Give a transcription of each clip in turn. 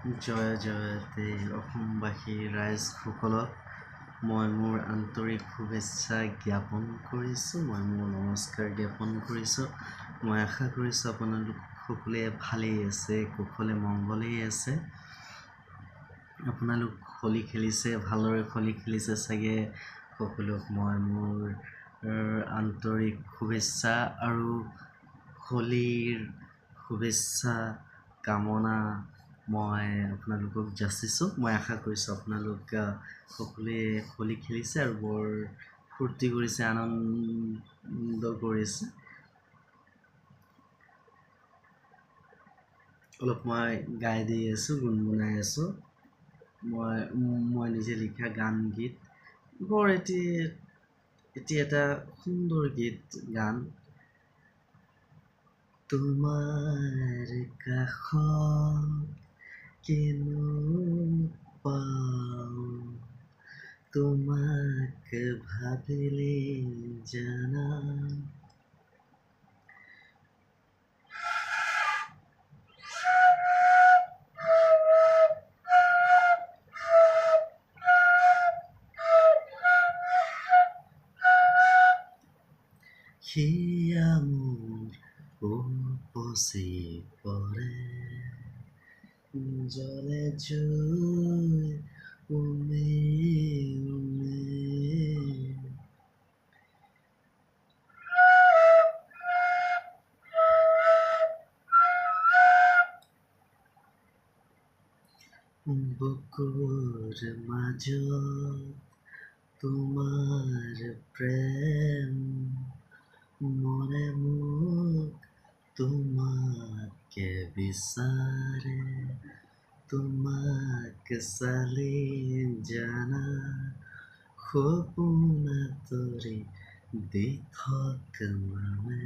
জয় জয়তে অসমবাসী ৰাইজসকলক মই মোৰ আন্তৰিক শুভেচ্ছা জ্ঞাপন কৰিছোঁ। মই মোৰ নমস্কাৰ জ্ঞাপন কৰিছোঁ। মই আশা কৰিছোঁ আপোনালোক সকলোৱে ভালেই আছে, কুশলে মংগলেই আছে। আপোনালোক হোলী খেলিছে, ভালদৰে হোলী খেলিছে চাগে। সকলোক মই মোৰ আন্তৰিক শুভেচ্ছা আৰু হোলীৰ শুভেচ্ছা কামনা মই আপোনালোকক যাচিছোঁ। মই আশা কৰিছোঁ আপোনালোক সকলোৱে হোলী খেলিছে আৰু বৰ ফূৰ্তি কৰিছে, আনন্দ কৰিছে। অলপ মই গাই দি আছোঁ, গুণগুণাই আছোঁ। মই নিজে লিখা গান গীত, বৰ এটি এটা সুন্দৰ গীত গান। তোমাৰ কাষত কিনো পাওঁ, তোমাক ভাবিলে জানা সিয়া মোৰ উপচি পৰে, জ্বলে জুই উমে উমে। বুকুৰ মাজত তোমাৰ প্ৰেম, মনে মোক তোমাকে বিচাৰে। তোমাক চালি জানা সপোন আঁতৰি দি থকা মানে,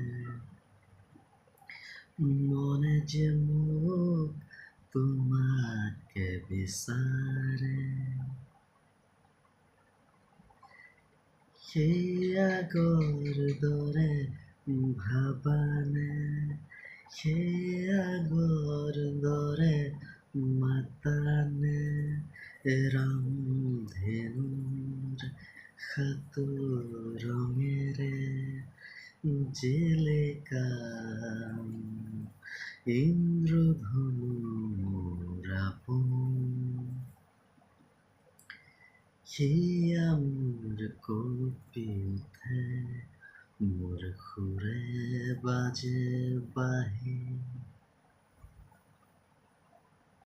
মনে যে মোক তোমাকে বিচাৰে। সেই আগৰ দৰে ভাবানে, সেই আগৰ দৰে মাতানে, ৰামধেনুৰ ৰঙেৰে জিলিকা ইন্দ্ৰধনুৰ আপোন। সিয়া মোৰ কঁপি উঠে, মোৰ সুৰে বাজে বাঁহী।